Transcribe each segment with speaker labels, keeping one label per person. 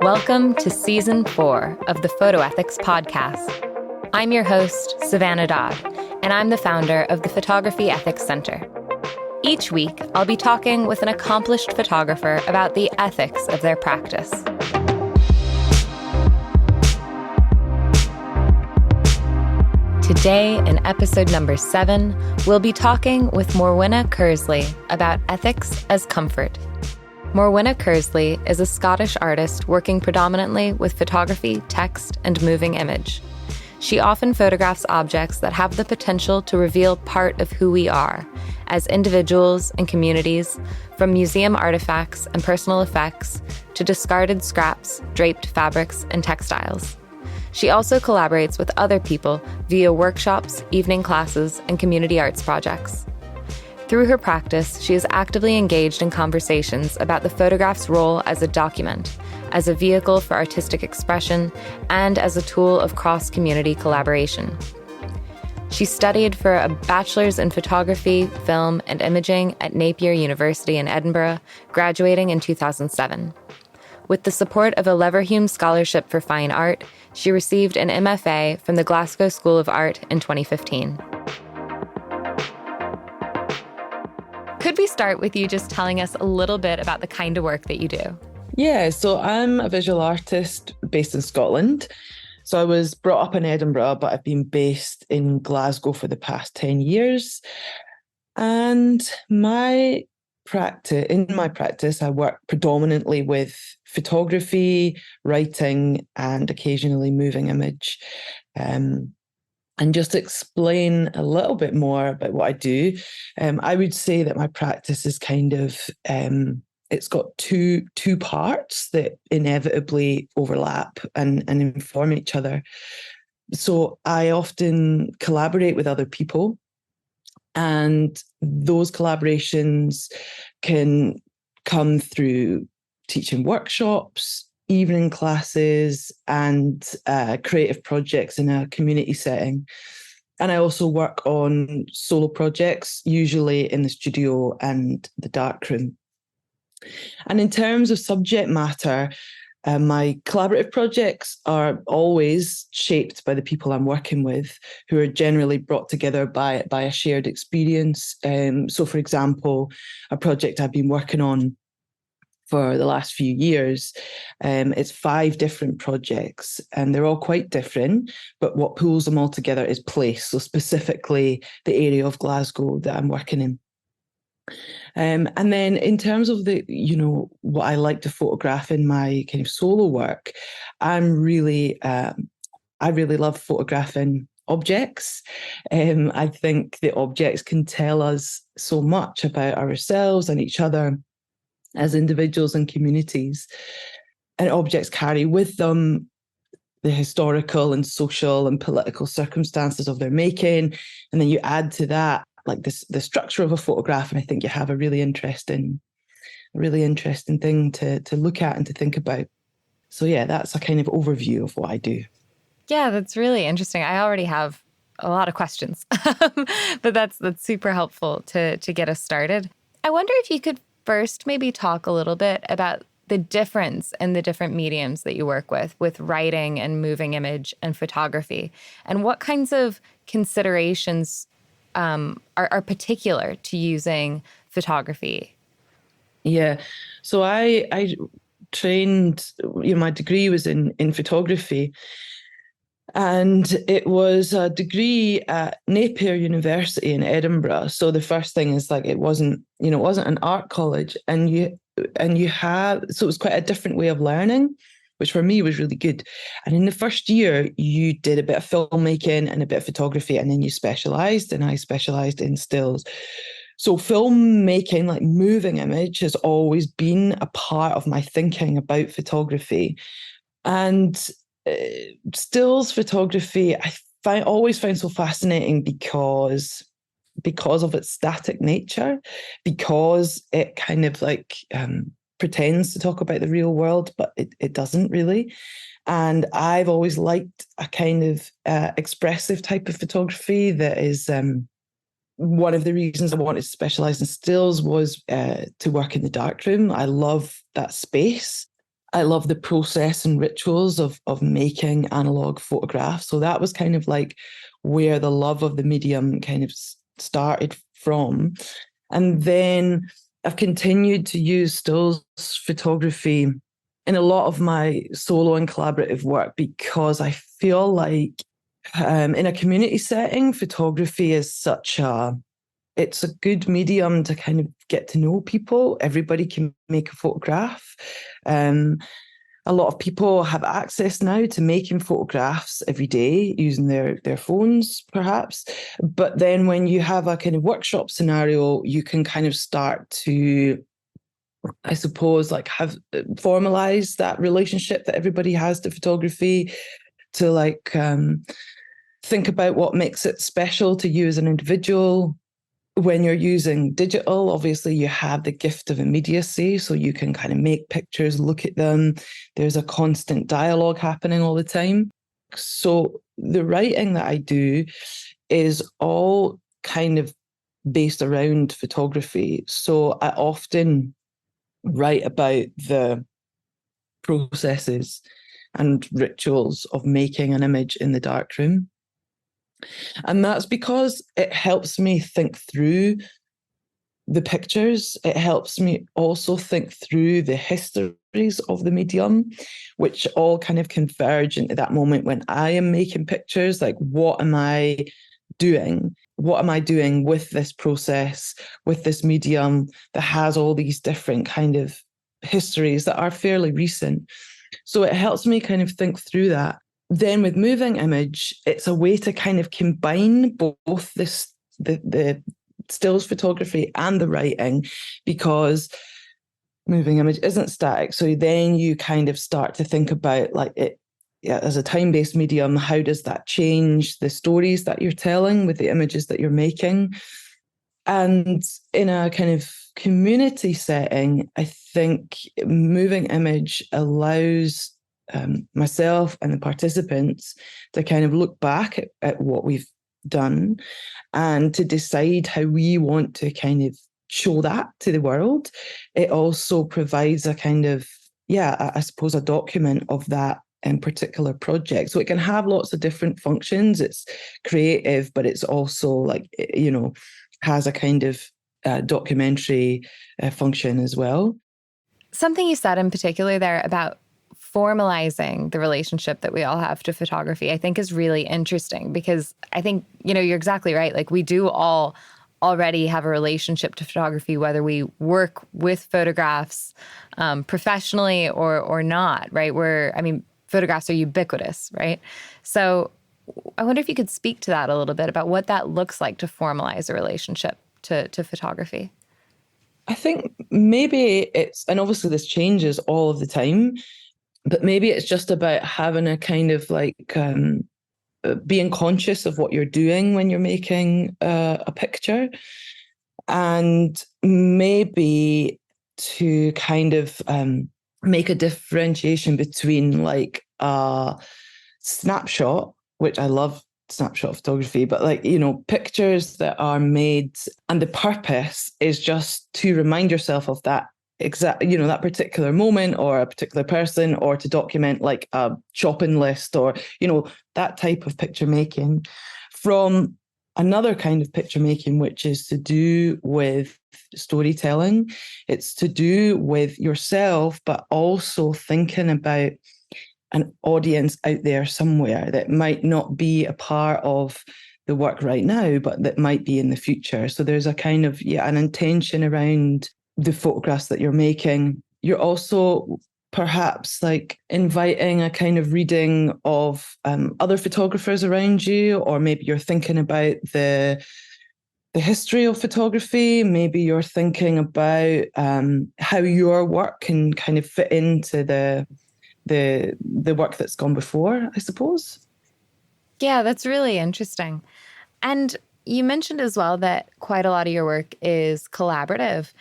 Speaker 1: Welcome to Season 4 of the Photo Ethics Podcast. I'm your host, Savannah Dodd, and I'm the founder of the Photography Ethics Center. Each week, I'll be talking with an accomplished photographer about the ethics of their practice. Today, in episode number 7, we'll be talking with Morwenna Kearsley about ethics as comfort. Morwenna Kearsley is a Scottish artist working predominantly with photography, text, and moving image. She often photographs objects that have the potential to reveal part of who we are as individuals and communities, from museum artifacts and personal effects to discarded scraps, draped fabrics, and textiles. She also collaborates with other people via workshops, evening classes, and community arts projects. Through her practice, she is actively engaged in conversations about the photograph's role as a document, as a vehicle for artistic expression, and as a tool of cross-community collaboration. She studied for a bachelor's in photography, film, and imaging at Napier University in Edinburgh, graduating in 2007. With the support of a Leverhulme Scholarship for Fine Art, she received an MFA from the Glasgow School of Art in 2015. Could we start with you just telling us a little bit about the kind of work that you do?
Speaker 2: Yeah, so I'm a visual artist based in Scotland. So I was brought up in Edinburgh, but I've been based in Glasgow for the past 10 years. And in my practice, I work predominantly with photography, writing, and occasionally moving image. And just to explain a little bit more about what I do, I would say that my practice is kind of, it's got two parts that inevitably overlap and inform each other. So I often collaborate with other people, and those collaborations can come through teaching workshops, evening classes, and creative projects in a community setting. And I also work on solo projects, usually in the studio and the darkroom. And in terms of subject matter, my collaborative projects are always shaped by the people I'm working with, who are generally brought together by a shared experience. So, for example, a project I've been working on for the last few years, it's 5 different projects, and they're all quite different, but what pulls them all together is place, so specifically the area of Glasgow that I'm working in. And then in terms of what I like to photograph in my kind of solo work, I really love photographing objects. I think the objects can tell us so much about ourselves and each other as individuals and communities. And objects carry with them the historical and social and political circumstances of their making. And then you add to that like the structure of a photograph, and I think you have a really interesting thing to look at and to think about. So yeah, that's a kind of overview of what I do.
Speaker 1: Yeah, that's really interesting. I already have a lot of questions, but that's super helpful to get us started. I wonder if you could first maybe talk a little bit about the difference in the different mediums that you work with writing and moving image and photography, and what kinds of considerations are particular to using photography.
Speaker 2: Yeah, so I trained, my degree was in photography, and it was a degree at Napier University in Edinburgh. So the first thing is it wasn't an art college, and you had, so it was quite a different way of learning, which for me was really good. And in the first year, you did a bit of filmmaking and a bit of photography, and then you specialised, and I specialised in stills. So filmmaking, like moving image, has always been a part of my thinking about photography. And stills photography, I always find so fascinating because of its static nature, because it kind of pretends to talk about the real world, but it doesn't really. And I've always liked a kind of expressive type of photography that is one of the reasons I wanted to specialize in stills was to work in the darkroom. I love that space. I love the process and rituals of making analog photographs. So that was kind of like where the love of the medium kind of started from. And then I've continued to use stills photography in a lot of my solo and collaborative work because I feel like in a community setting, photography is it's a good medium to kind of get to know people. Everybody can make a photograph. A lot of people have access now to making photographs every day using their phones, perhaps. But then when you have a kind of workshop scenario, you can kind of start to, I suppose, like have formalize that relationship that everybody has to photography, to like think about what makes it special to you as an individual. When you're using digital, obviously you have the gift of immediacy, so you can kind of make pictures, look at them. There's a constant dialogue happening all the time. So the writing that I do is all kind of based around photography. So I often write about the processes and rituals of making an image in the darkroom. And that's because it helps me think through the pictures. It helps me also think through the histories of the medium, which all kind of converge into that moment when I am making pictures. Like, what am I doing? What am I doing with this process, with this medium that has all these different kind of histories that are fairly recent? So it helps me kind of think through that. Then with moving image, it's a way to kind of combine both the stills photography and the writing, because moving image isn't static. So then you kind of start to think about like it as a time-based medium. How does that change the stories that you're telling with the images that you're making? And in a kind of community setting, I think moving image allows myself and the participants to kind of look back at what we've done and to decide how we want to kind of show that to the world. It also provides a kind of, I suppose, a document of that in particular project. So it can have lots of different functions. It's creative, but it's also like, has a kind of documentary function as well.
Speaker 1: Something you said in particular there about formalizing the relationship that we all have to photography, I think is really interesting, because I think, you're exactly right. Like, we do all already have a relationship to photography, whether we work with photographs professionally or not, right? Photographs are ubiquitous, right? So I wonder if you could speak to that a little bit about what that looks like to formalize a relationship to photography.
Speaker 2: I think maybe and obviously this changes all of the time, but maybe it's just about having a kind of like being conscious of what you're doing when you're making a picture, and maybe to kind of make a differentiation between like a snapshot, which I love snapshot photography, but like, pictures that are made and the purpose is just to remind yourself of that exact, that particular moment or a particular person, or to document like a shopping list, or, that type of picture making, from another kind of picture making, which is to do with storytelling. It's to do with yourself, but also thinking about an audience out there somewhere that might not be a part of the work right now, but that might be in the future. So there's a kind of, an intention around the photographs that you're making. You're also perhaps like inviting a kind of reading of other photographers around you, or maybe you're thinking about the history of photography. Maybe you're thinking about how your work can kind of fit into the work that's gone before, I suppose.
Speaker 1: Yeah, that's really interesting. And you mentioned as well that quite a lot of your work is collaborative.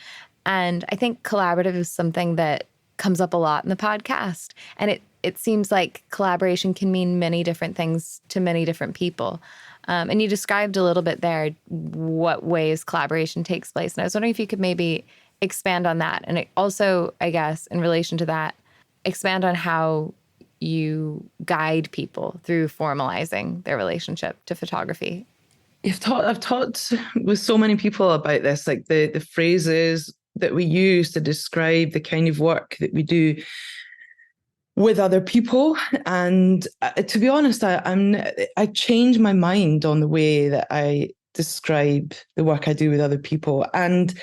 Speaker 1: And I think collaborative is something that comes up a lot in the podcast. And it seems like collaboration can mean many different things to many different people. And you described a little bit there what ways collaboration takes place. And I was wondering if you could maybe expand on that. And it also, I guess, in relation to that, expand on how you guide people through formalizing their relationship to photography.
Speaker 2: I've talked with so many people about this, like the phrases that we use to describe the kind of work that we do with other people. And to be honest, I change my mind on the way that I describe the work I do with other people. And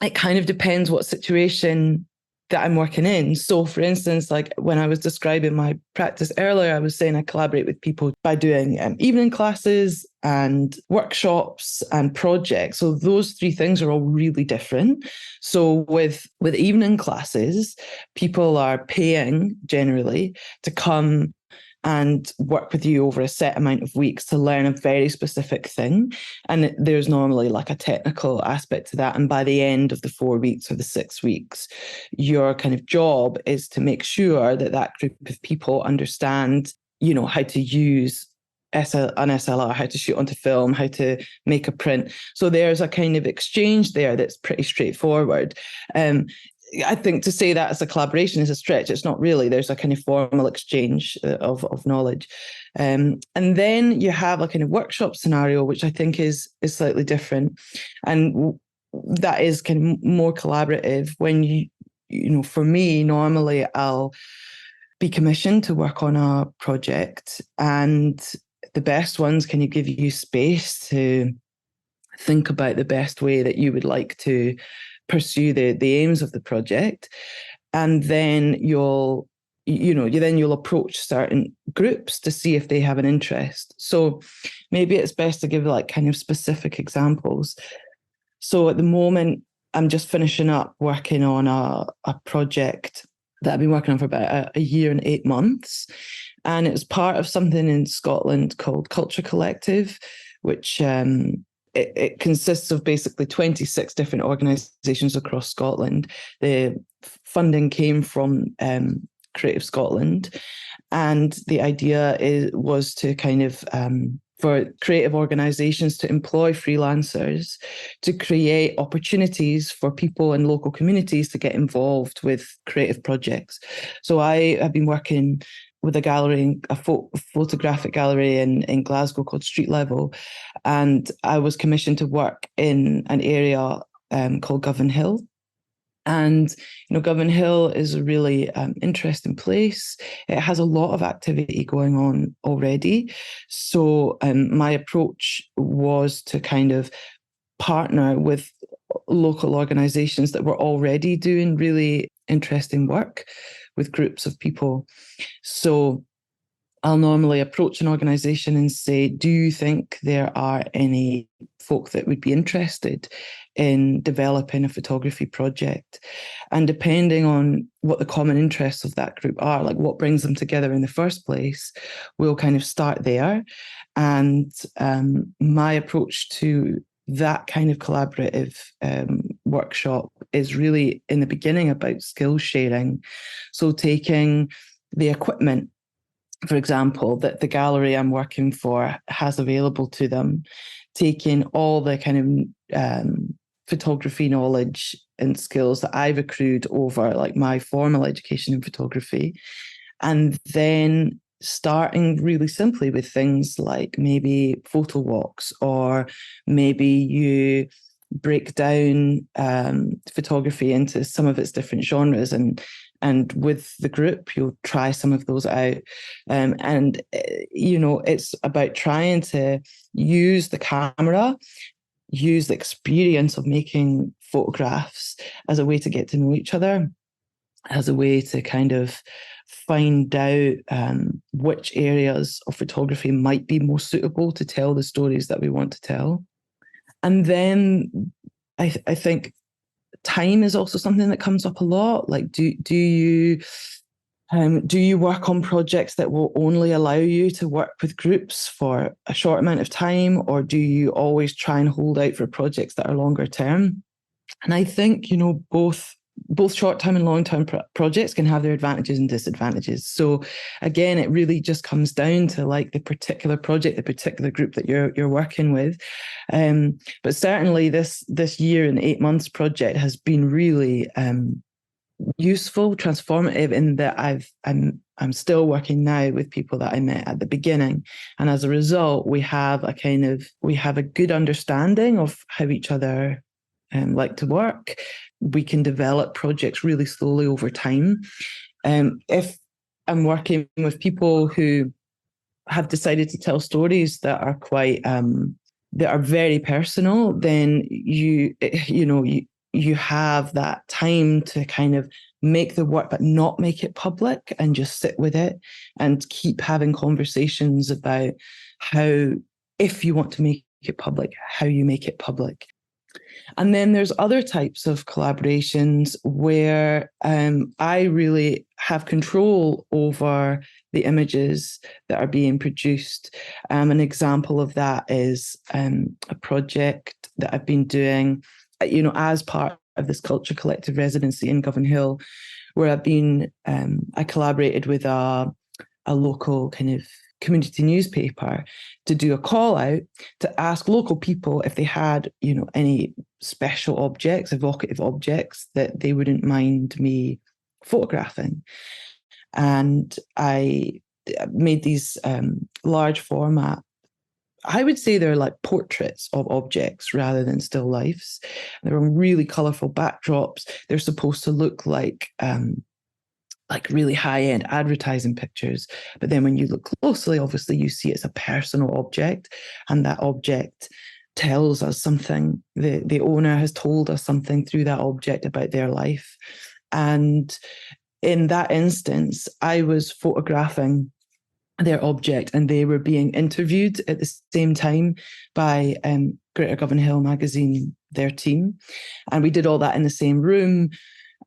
Speaker 2: it kind of depends what situation that I'm working in. So for instance, like when I was describing my practice earlier, I was saying I collaborate with people by doing evening classes and workshops and projects. So those three things are all really different. So with evening classes, people are paying generally to come and work with you over a set amount of weeks to learn a very specific thing. And there's normally like a technical aspect to that. And by the end of the 4 weeks or the 6 weeks, your kind of job is to make sure that that group of people understand, how to use an SLR, how to shoot onto film, how to make a print. So there's a kind of exchange there that's pretty straightforward. I think to say that as a collaboration is a stretch. It's not really. There's a kind of formal exchange of knowledge. And then you have a kind of workshop scenario, which I think is slightly different. And that is kind of more collaborative when for me, normally I'll be commissioned to work on a project, and the best ones can you give you space to think about the best way that you would like to pursue the aims of the project. And then you'll approach certain groups to see if they have an interest. So maybe it's best to give like kind of specific examples. So at the moment, I'm just finishing up working on a project that I've been working on for about a year and 8 months. And it's part of something in Scotland called Culture Collective, which it consists of basically 26 different organisations across Scotland. The funding came from Creative Scotland, and the idea was to kind of for creative organisations to employ freelancers to create opportunities for people in local communities to get involved with creative projects. So I have been working with a gallery, a photographic gallery in Glasgow called Street Level. And I was commissioned to work in an area called Govan Hill. And, Govan Hill is a really interesting place. It has a lot of activity going on already. So my approach was to kind of partner with local organisations that were already doing really interesting work with groups of people. So I'll normally approach an organisation and say, do you think there are any folk that would be interested in developing a photography project? And depending on what the common interests of that group are, like what brings them together in the first place, we'll kind of start there. And my approach to that kind of collaborative workshop is really in the beginning about skill sharing. So taking the equipment, for example, that the gallery I'm working for has available to them, taking all the kind of photography knowledge and skills that I've accrued over like my formal education in photography, and then starting really simply with things like maybe photo walks, or maybe you break down photography into some of its different genres, and with the group you'll try some of those out, and it's about trying to use the camera, use the experience of making photographs as a way to get to know each other, as a way to kind of find out which areas of photography might be most suitable to tell the stories that we want to tell. And then I think time is also something that comes up a lot. Like, do you work on projects that will only allow you to work with groups for a short amount of time, or do you always try and hold out for projects that are longer term? And I think, both both short-term and long-term projects can have their advantages and disadvantages. So again, it really just comes down to like the particular project, the particular group that you're working with. But certainly this year and 8 months project has been really useful, transformative, in that I'm still working now with people that I met at the beginning, and as a result, we have a good understanding of how each other like to work. We can develop projects really slowly over time. If I'm working with people who have decided to tell stories that are quite that are very personal, then you have that time to kind of make the work but not make it public, and just sit with it and keep having conversations about how, if you want to make it public, how you make it public. And then there's other types of collaborations where I really have control over the images that are being produced. An example of that is a project that I've been doing, as part of this Culture Collective residency in Govan Hill, where I collaborated with a local kind of community newspaper to do a call out to ask local people if they had, any special objects, evocative objects that they wouldn't mind me photographing. And I made these large format, I would say they're like portraits of objects rather than still lifes. They're on really colourful backdrops. They're supposed to look like really high-end advertising pictures. But then when you look closely, obviously you see it's a personal object, and that object tells us something. The owner has told us something through that object about their life. And in that instance, I was photographing their object and they were being interviewed at the same time by Greater Govan Hill magazine, their team. And we did all that in the same room.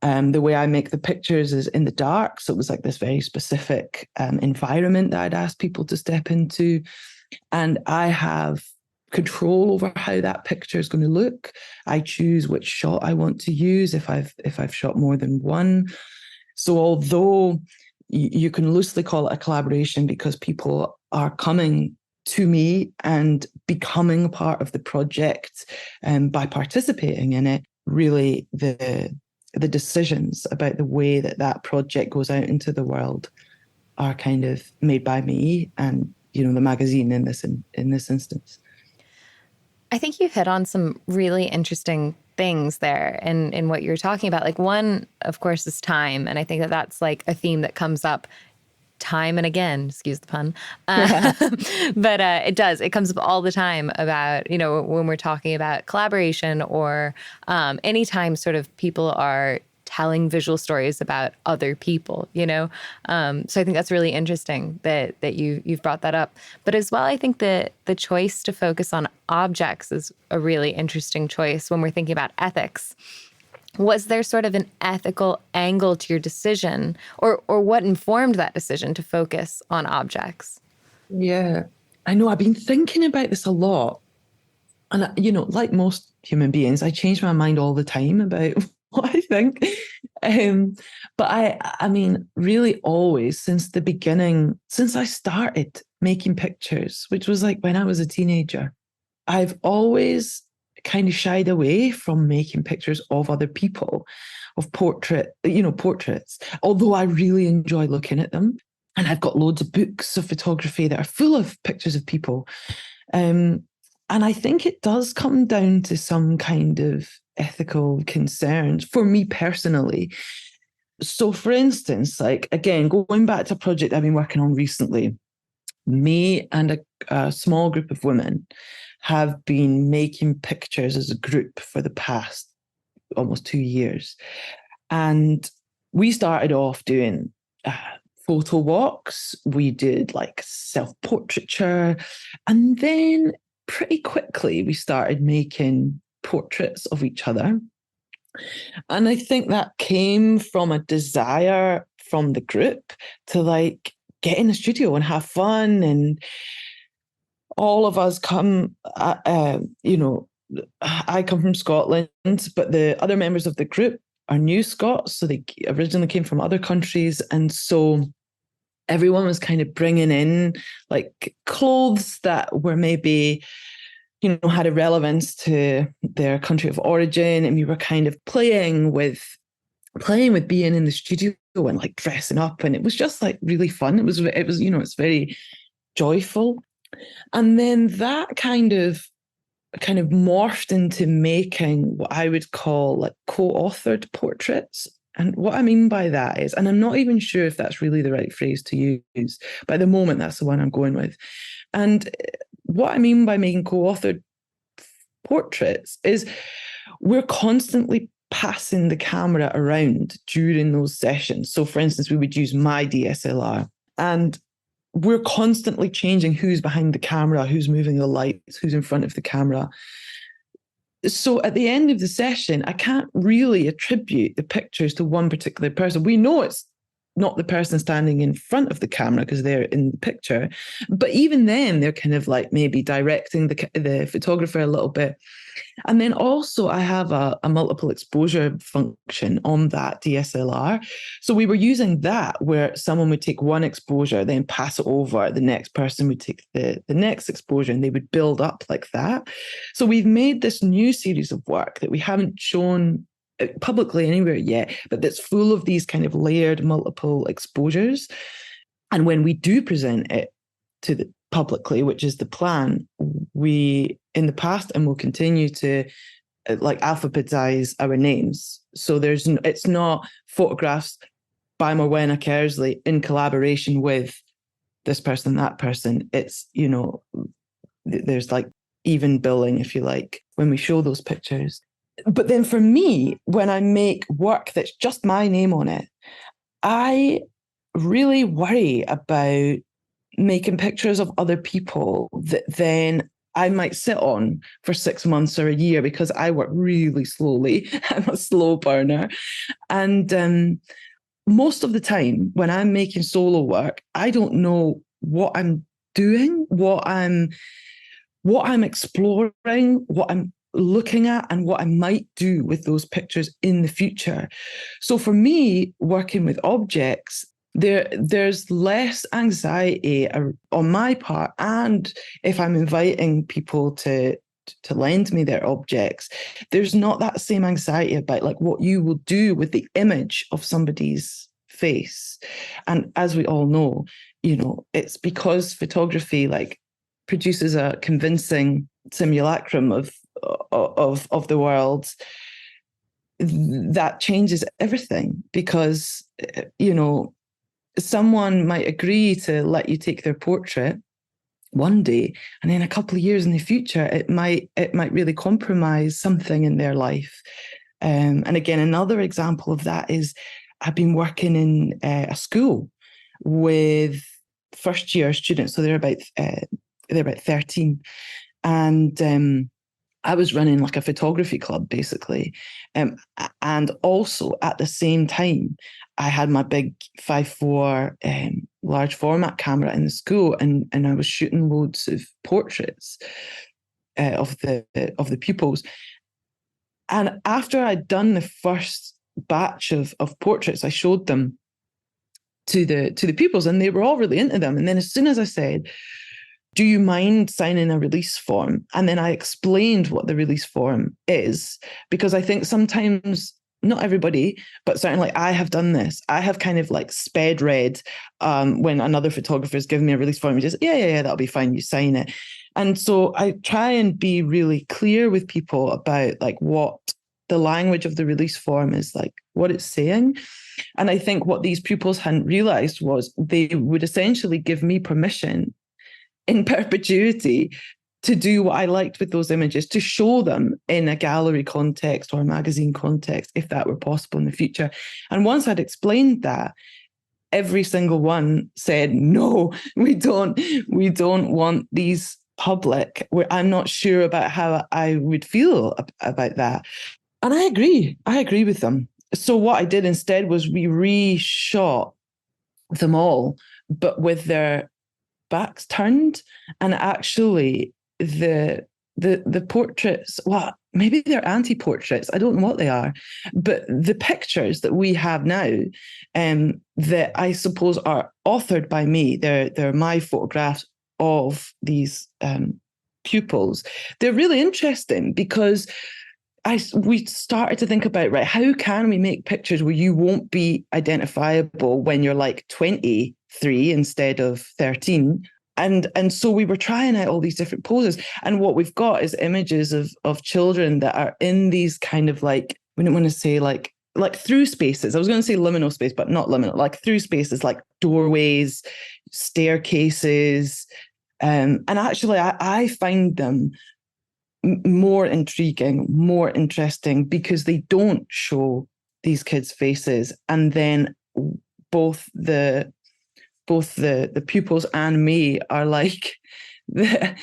Speaker 2: The way I make the pictures is in the dark. So it was like this very specific environment that I'd asked people to step into. And I have control over how that picture is going to look. I choose which shot I want to use if I've shot more than one. So although you can loosely call it a collaboration because people are coming to me and becoming a part of the project by participating in it, really the decisions about the way that project goes out into the world are kind of made by me and, the magazine in this instance.
Speaker 1: I think you hit on some really interesting things there in what you're talking about. Like, one, of course, is time. And I think that that's like a theme that comes up time and again, excuse the pun. But it comes up all the time about, when we're talking about collaboration or anytime sort of people are telling visual stories about other people, So I think that's really interesting that you've brought that up. But as well, I think that the choice to focus on objects is a really interesting choice when we're thinking about ethics. Was there sort of an ethical angle to your decision, or what informed that decision to focus on objects?
Speaker 2: Yeah, I know. I've been thinking about this a lot. And, like most human beings, I change my mind all the time about what I think. But I mean, really always since the beginning, since I started making pictures, which was like when I was a teenager, I've always kind of shied away from making pictures of other people, of portraits, although I really enjoy looking at them. And I've got loads of books of photography that are full of pictures of people. And I think it does come down to some kind of ethical concerns for me personally. So for instance, like, again, going back to a project I've been working on recently, me and a small group of women have been making pictures as a group for the past almost 2 years. And we started off doing photo walks. We did like self-portraiture. And then pretty quickly, we started making portraits of each other. And I think that came from a desire from the group to like get in the studio and have fun. And all of us come, I come from Scotland, but the other members of the group new Scots. So they originally came from other countries. And so everyone was kind of bringing in like clothes that were maybe, had a relevance to their country of origin. And we were kind of playing with being in the studio and like dressing up. And it was just like really fun. It was, it's very joyful. And then that kind of morphed into making what I would call like co-authored portraits. And what I mean by that is, and I'm not even sure if that's really the right phrase to use, but at the moment, that's the one I'm going with. And what I mean by making co-authored portraits is we're constantly passing the camera around during those sessions. So for instance, we would use my DSLR, and we're constantly changing who's behind the camera, who's moving the lights, who's in front of the camera. So at the end of the session, I can't really attribute the pictures to one particular person. We know it's not the person standing in front of the camera because they're in the picture. But even then, they're kind of like maybe directing the photographer a little bit. And then also I have a multiple exposure function on that DSLR. So we were using that where someone would take one exposure, then pass it over. The next person would take the next exposure, and they would build up like that. So we've made this new series of work that we haven't shown publicly anywhere yet, but that's full of these kind of layered multiple exposures. And when we do present it to the publicly, which is the plan, we in the past and will continue to like alphabetize our names. So it's not photographs by Morwenna Kearsley in collaboration with this person, that person. It's, there's like even billing, if you like, when we show those pictures. But then for me, when I make work that's just my name on it, I really worry about making pictures of other people that then I might sit on for 6 months or a year because I work really slowly. I'm a slow burner. And most of the time when I'm making solo work, I don't know what I'm doing, what I'm exploring, what I'm looking at, and what I might do with those pictures in the future. So for me, working with objects, there's less anxiety on my part. And if I'm inviting people to lend me their objects, there's not that same anxiety about like what you will do with the image of somebody's face. And as we all know, it's because photography like produces a convincing simulacrum of the world that changes everything, because someone might agree to let you take their portrait one day, and then a couple of years in the future it might really compromise something in their life. And again, another example of that is I've been working in a school with first year students, so they're about 13, and I was running like a photography club basically, and also at the same time I had my big 5.4 large format camera in the school, and I was shooting loads of portraits of the pupils. And after I'd done the first batch of portraits, I showed them to the pupils, and they were all really into them. And then as soon as I said, do you mind signing a release form? And then I explained what the release form is, because I think sometimes, not everybody, but certainly I have done this. I have kind of like sped read when another photographer's given me a release form, just, yeah, that'll be fine, you sign it. And so I try and be really clear with people about like what the language of the release form is, like what it's saying. And I think what these pupils hadn't realized was they would essentially give me permission in perpetuity to do what I liked with those images, to show them in a gallery context or a magazine context, if that were possible in the future. And once I'd explained that, every single one said, no, we don't want these public. I'm not sure about how I would feel about that. And I agree with them. So what I did instead was we reshot them all, but with their backs turned, and actually the the portraits, well, maybe they're anti-portraits, I don't know what they are, but the pictures that we have now, that I suppose are authored by me, they're my photographs of these pupils. They're really interesting because we started to think about, right, how can we make pictures where you won't be identifiable when you're like 23 instead of 13? And so we were trying out all these different poses. And what we've got is images of children that are in these kind of like, we don't want to say like through spaces. I was going to say liminal space, but not liminal, like through spaces, like doorways, staircases. And actually, I find them more intriguing, more interesting, because they don't show these kids' faces. And then both the pupils and me are like, the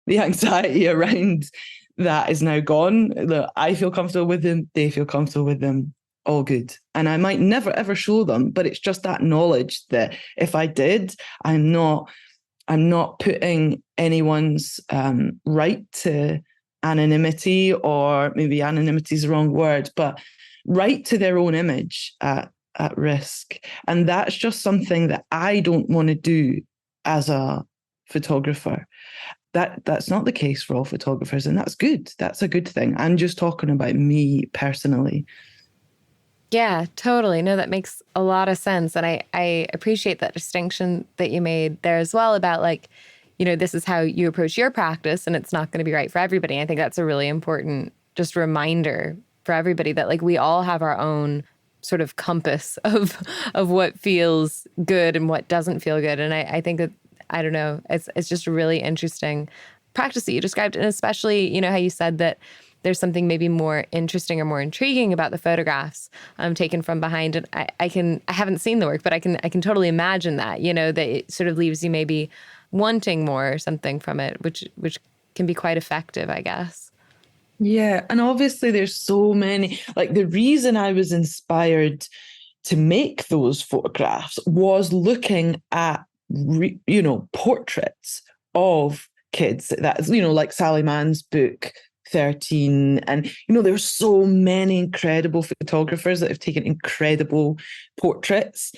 Speaker 2: anxiety around that is now gone. I feel comfortable with them, they feel comfortable with them, all good. And I might never ever show them, but it's just that knowledge that if I did, I'm not putting anyone's right to anonymity, or maybe anonymity is the wrong word, but right to their own image at risk. And that's just something that I don't want to do as a photographer. That's not the case for all photographers, and that's good. That's a good thing. I'm just talking about me personally.
Speaker 1: Yeah, totally. No, that makes a lot of sense. And I appreciate that distinction that you made there as well about like, you know, this is how you approach your practice and it's not going to be right for everybody. I think that's a really important just reminder for everybody that like we all have our own sort of compass of what feels good and what doesn't feel good. And I think that, I don't know, it's just a really interesting practice that you described. And especially, you know, how you said that there's something maybe more interesting or more intriguing about the photographs taken from behind. And I haven't seen the work, but I can totally imagine that, you know, that it sort of leaves you maybe wanting more or something from it, which can be quite effective, I guess.
Speaker 2: Yeah. And obviously there's so many, like the reason I was inspired to make those photographs was looking at, portraits of kids. That's, like Sally Mann's book, 13. And, there's so many incredible photographers that have taken incredible portraits,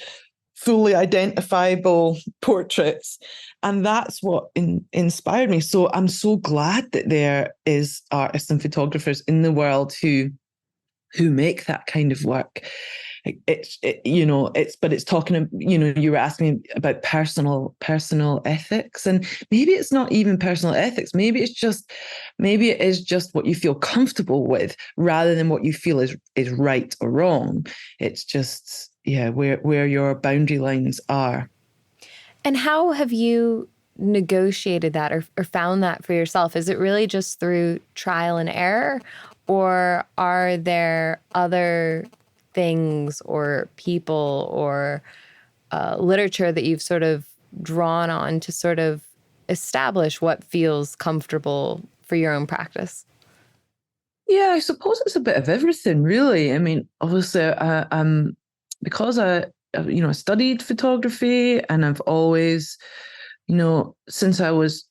Speaker 2: fully identifiable portraits. And that's what inspired me. So I'm so glad that there is artists and photographers in the world who make that kind of work. But it's talking, you were asking me about personal ethics, and maybe it's not even personal ethics. Maybe it is just what you feel comfortable with rather than what you feel is right or wrong. It's just, where your boundary lines are.
Speaker 1: And how have you negotiated that or found that for yourself? Is it really just through trial and error, or are there other things or people or literature that you've sort of drawn on to sort of establish what feels comfortable for your own practice?
Speaker 2: Yeah, I suppose it's a bit of everything, really. I mean, obviously, because I studied photography, and I've always, since I was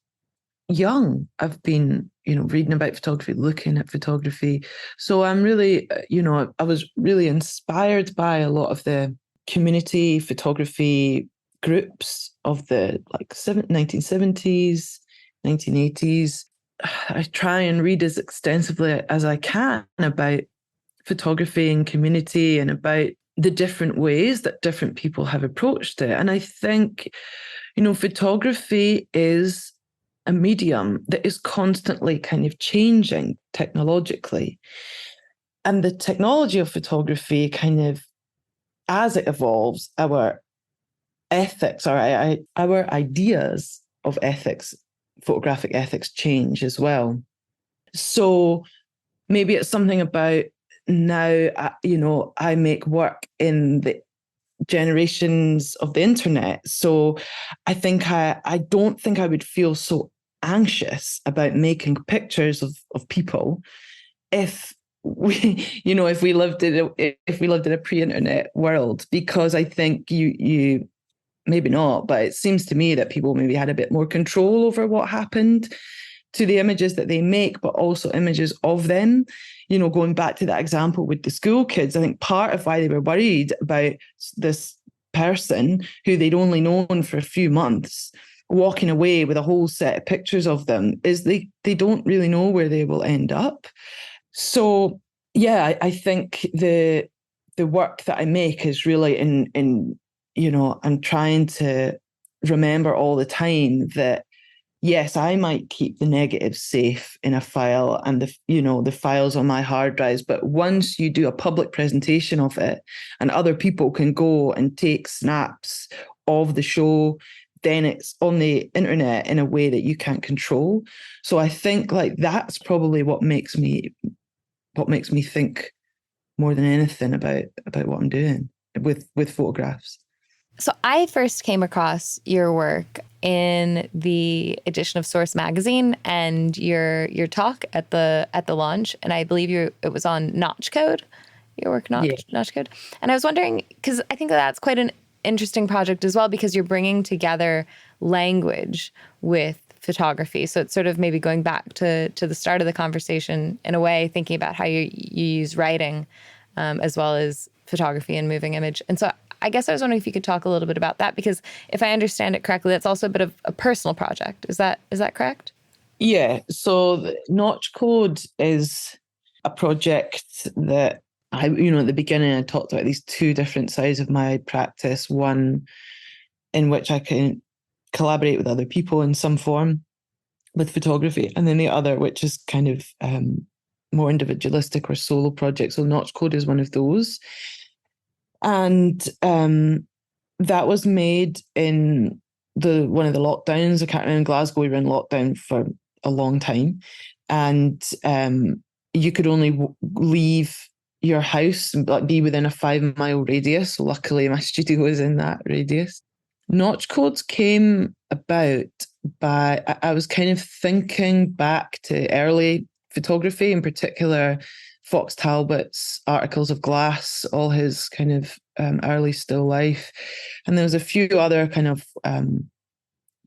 Speaker 2: young, I've been, reading about photography, looking at photography. So I'm really, I was really inspired by a lot of the community photography groups of the 1970s, 1980s. I try and read as extensively as I can about photography and community and about the different ways that different people have approached it. And I think, photography is a medium that is constantly kind of changing technologically. And the technology of photography kind of, as it evolves, our ethics, or our ideas of ethics, photographic ethics, change as well. So maybe it's something about now, I make work in the generations of the internet. So I think I don't think I would feel so anxious about making pictures of people if we lived in a pre-internet world, because I think you maybe not, but it seems to me that people maybe had a bit more control over what happened. to the images that they make, but also images of them. Going back to that example with the school kids, I think part of why they were worried about this person who they'd only known for a few months walking away with a whole set of pictures of them is they don't really know where they will end up. So yeah, I think the work that I make is really in I'm trying to remember all the time that yes, I might keep the negatives safe in a file and the files on my hard drives, but once you do a public presentation of it and other people can go and take snaps of the show, then it's on the internet in a way that you can't control. So I think like that's probably what makes me think more than anything about what I'm doing with photographs.
Speaker 1: So I first came across your work in the edition of Source magazine and your talk at the launch, and I believe it was on Notch Code. Your work, Notch Code. And I was wondering, because I think that's quite an interesting project as well, because you're bringing together language with photography. So it's sort of maybe going back to the start of the conversation in a way, thinking about how you use writing as well as photography and moving image. And so I guess I was wondering if you could talk a little bit about that, because if I understand it correctly, that's also a bit of a personal project. Is that correct?
Speaker 2: Yeah. So Notch Code is a project that at the beginning I talked about these two different sides of my practice. One in which I can collaborate with other people in some form with photography, and then the other which is kind of more individualistic or solo projects. So Notch Code is one of those. And that was made in one of the lockdowns. I can't remember, in Glasgow, we were in lockdown for a long time. And you could only leave your house and be within a 5-mile radius. So luckily my studio was in that radius. Notch Codes came about by, I was kind of thinking back to early photography, in particular Fox Talbot's Articles of Glass, all his kind of early still life. And there was a few other kind of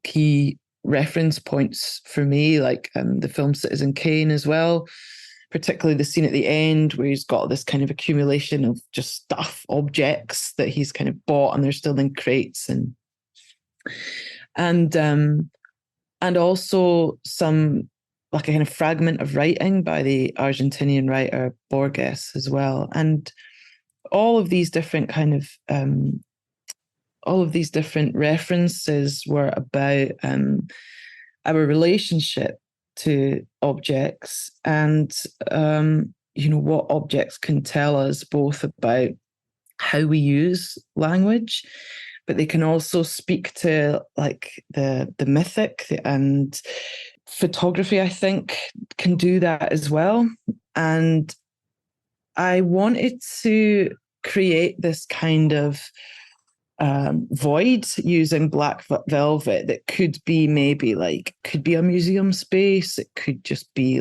Speaker 2: key reference points for me, like the film Citizen Kane as well, particularly the scene at the end where he's got this kind of accumulation of just stuff, objects that he's kind of bought and they're still in crates, and also some like a kind of fragment of writing by the Argentinian writer Borges as well. And all of these different references were about our relationship to objects and, what objects can tell us both about how we use language, but they can also speak to like the mythic, and photography, I think, can do that as well. And I wanted to create this kind of void using black velvet that could be could be a museum space. It could just be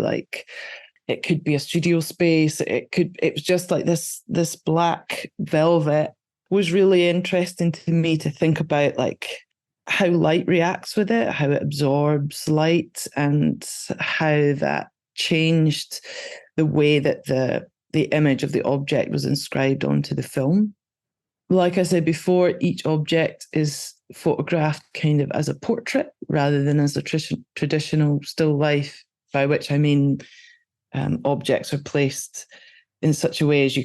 Speaker 2: it could be a studio space. It was just like this black velvet was really interesting to me to think about, like how light reacts with it, how it absorbs light, and how that changed the way that the image of the object was inscribed onto the film. Like I said before, each object is photographed kind of as a portrait rather than as a traditional still life, by which I mean objects are placed in such a way as you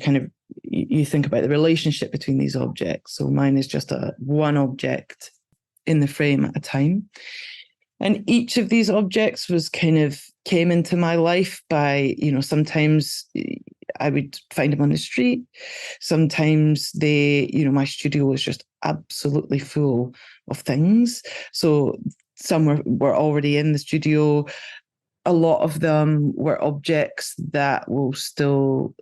Speaker 2: think about the relationship between these objects. So mine is just one object in the frame at a time. And each of these objects came into my life by, sometimes I would find them on the street. Sometimes my studio was just absolutely full of things. So some were already in the studio. A lot of them were objects that were still,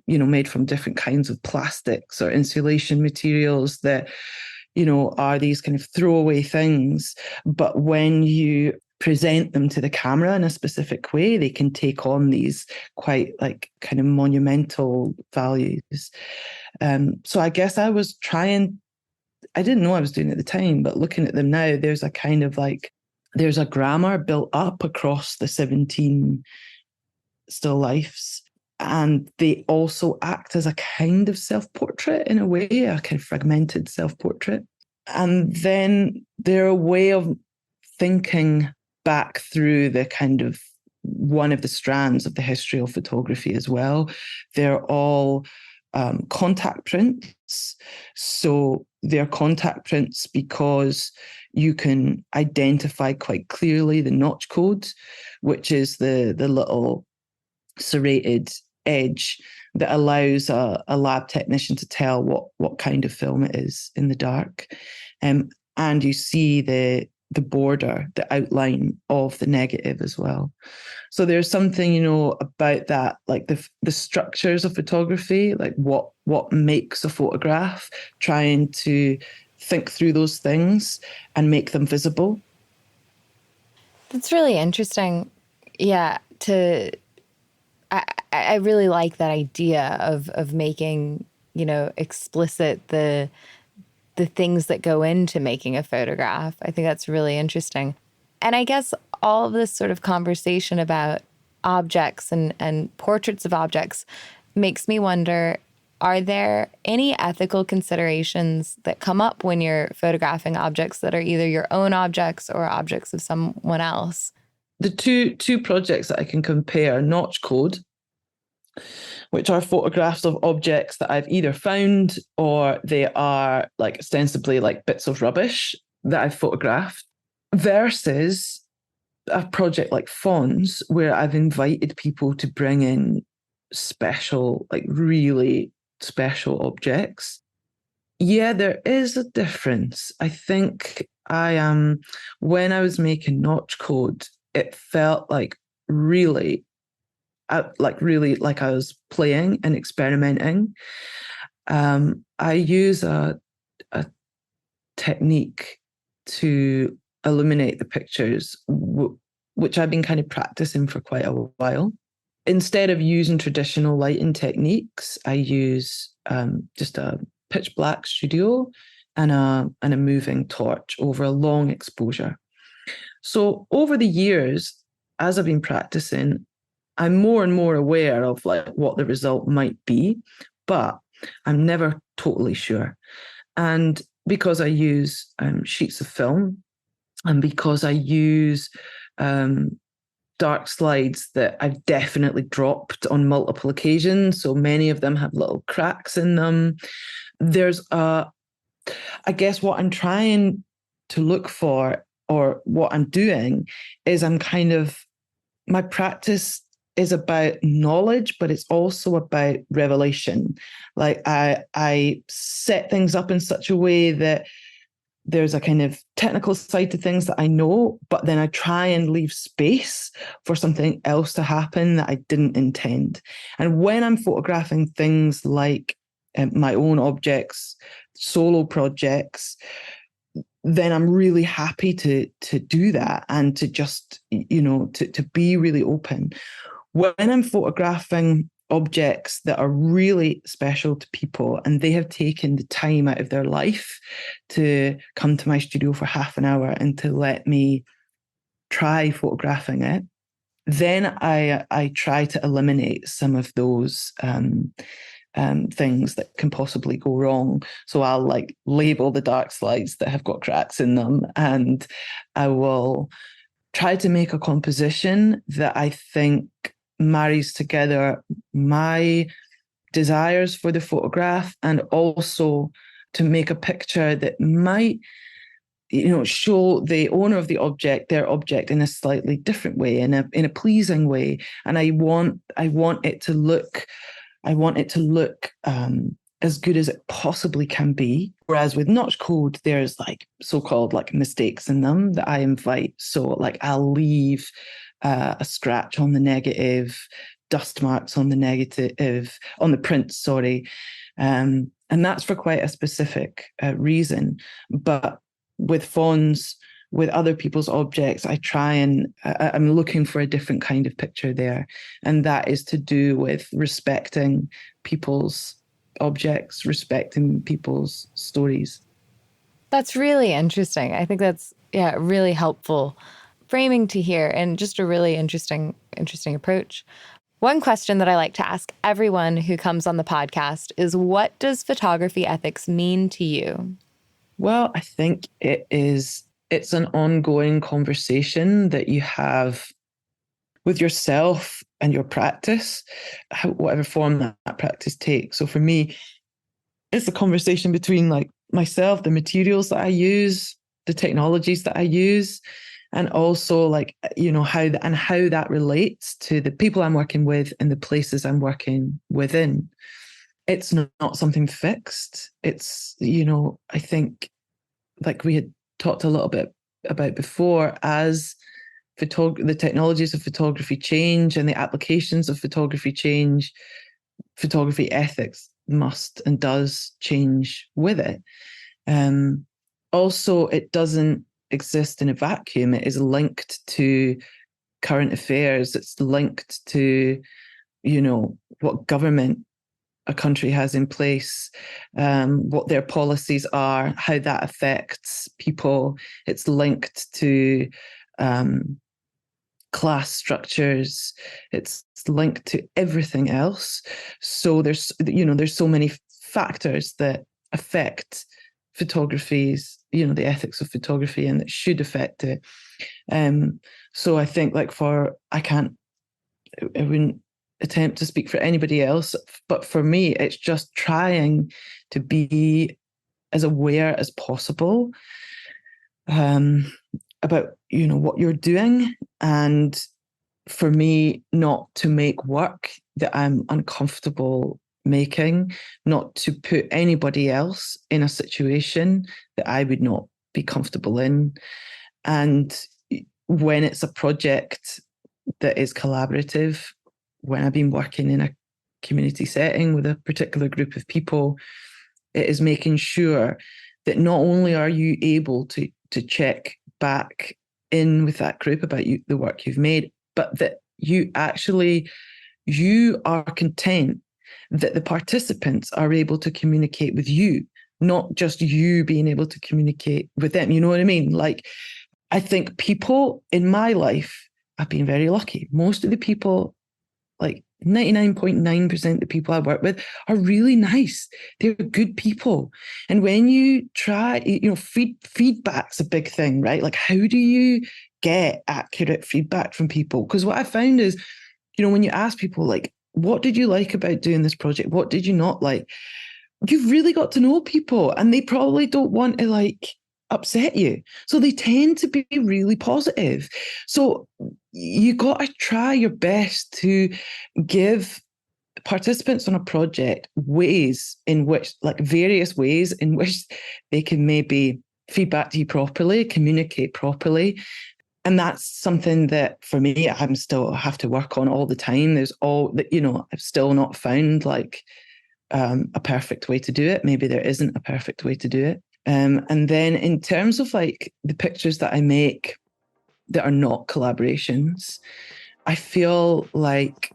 Speaker 2: made from different kinds of plastics or insulation materials that, are these kind of throwaway things. But when you present them to the camera in a specific way, they can take on these quite kind of monumental values. So I guess I didn't know I was doing it at the time, but looking at them now, there's a kind of There's a grammar built up across the 17 still lifes. And they also act as a kind of self-portrait in a way, a kind of fragmented self-portrait. And then they're a way of thinking back through the kind of one of the strands of the history of photography as well. They're all contact prints. So they're contact prints because you can identify quite clearly the notch code, which is the little serrated edge that allows a lab technician to tell what kind of film it is in the dark. And you see the border, the outline of the negative as well. So there's something, about that, like the structures of photography, like what makes a photograph, trying to think through those things and make them visible.
Speaker 1: That's really interesting. Yeah, I really like that idea of making, explicit the things that go into making a photograph. I think that's really interesting. And I guess all of this sort of conversation about objects and portraits of objects makes me wonder, are there any ethical considerations that come up when you're photographing objects that are either your own objects or objects of someone else?
Speaker 2: The two projects that I can compare, Notch Code, which are photographs of objects that I've either found or they are like ostensibly like bits of rubbish that I've photographed, versus a project like Fawns, where I've invited people to bring in special, like really special objects. Yeah, there is a difference. I think when I was making Notch Code, it felt like really like I was playing and experimenting. I use a technique to illuminate the pictures, which I've been kind of practicing for quite a while. Instead of using traditional lighting techniques, I use just a pitch black studio and a moving torch over a long exposure. So over the years, as I've been practicing, I'm more and more aware of like what the result might be, but I'm never totally sure. And because I use sheets of film, and because I use dark slides that I've definitely dropped on multiple occasions, so many of them have little cracks in them, I guess what I'm trying to look for, or what I'm doing, is my practice is about knowledge, but it's also about revelation. Like I set things up in such a way that there's a kind of technical side to things that I know, but then I try and leave space for something else to happen that I didn't intend. And when I'm photographing things like my own objects, solo projects, then I'm really happy to do that and to just, to be really open. When I'm photographing objects that are really special to people and they have taken the time out of their life to come to my studio for half an hour and to let me try photographing it, then I try to eliminate some of those things that can possibly go wrong. So I'll like label the dark slides that have got cracks in them, and I will try to make a composition that I think marries together my desires for the photograph and also to make a picture that might, show the owner of the object, their object, in a slightly different way, in a pleasing way. And I want it to look as good as it possibly can be. Whereas with Notch Code, there's like so-called like mistakes in them that I invite. So like I'll leave a scratch on the negative, dust marks on the negative, on the print, sorry. And that's for quite a specific reason. But with Fawns, with other people's objects, I'm looking for a different kind of picture there. And that is to do with respecting people's objects, respecting people's stories.
Speaker 1: That's really interesting. I think that's, really helpful. framing to hear, and just a really interesting approach. One question that I like to ask everyone who comes on the podcast is, what does photography ethics mean to you?
Speaker 2: Well, I think it's an ongoing conversation that you have with yourself and your practice, whatever form that practice takes. So for me, it's a conversation between like myself, the materials that I use, the technologies that I use, and also like, how that relates to the people I'm working with and the places I'm working within. It's not something fixed. It's, I think, like we had talked a little bit about before, as the technologies of photography change and the applications of photography change, photography ethics must and does change with it. Also, it doesn't exist in a vacuum. It is linked to current affairs. It's linked to, what government a country has in place, what their policies are, how that affects people. It's linked to class structures. It's linked to everything else. So there's so many factors that affect photography's, the ethics of photography, and that should affect it. So I think I wouldn't attempt to speak for anybody else, but for me, it's just trying to be as aware as possible about, what you're doing. And for me, not to make work that I'm uncomfortable making, not to put anybody else in a situation that I would not be comfortable in. And when it's a project that is collaborative, when I've been working in a community setting with a particular group of people, it is making sure that not only are you able to check back in with that group about the work you've made, but that you are content that the participants are able to communicate with you, not just you being able to communicate with them. You know what I mean? Like, I think people in my life, I've been very lucky. Most of the people, like 99.9% of the people I work with, are really nice. They're good people. And when you try, feedback's a big thing, right? Like, how do you get accurate feedback from people? Because what I found is, when you ask people, like, what did you like about doing this project? What did you not like? You've really got to know people, and they probably don't want to upset you. So they tend to be really positive. So you got to try your best to give participants on a project various ways in which they can maybe feedback to you properly, communicate properly. And that's something that for me, I'm still have to work on all the time. I've still not found a perfect way to do it. Maybe there isn't a perfect way to do it. And then in terms of the pictures that I make that are not collaborations, I feel like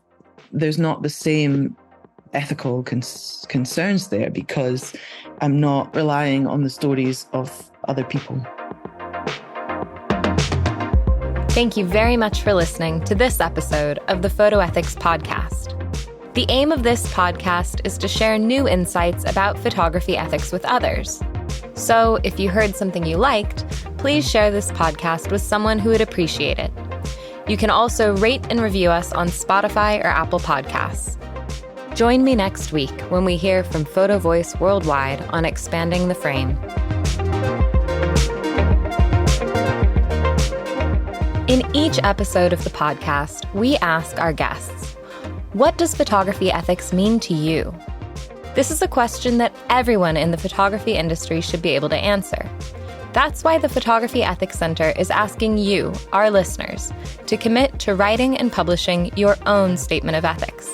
Speaker 2: there's not the same ethical concerns there, because I'm not relying on the stories of other people.
Speaker 1: Thank you very much for listening to this episode of the Photo Ethics Podcast. The aim of this podcast is to share new insights about photography ethics with others. So if you heard something you liked, please share this podcast with someone who would appreciate it. You can also rate and review us on Spotify or Apple Podcasts. Join me next week when we hear from Photo Voice Worldwide on expanding the frame. In each episode of the podcast, we ask our guests, what does photography ethics mean to you? This is a question that everyone in the photography industry should be able to answer. That's why the Photography Ethics Center is asking you, our listeners, to commit to writing and publishing your own statement of ethics.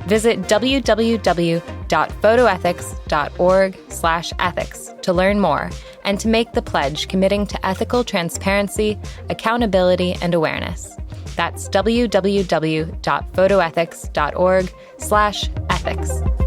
Speaker 1: Visit www.photoethics.org/ethics to learn more and to make the pledge committing to ethical transparency, accountability, and awareness. That's www.photoethics.org/ethics.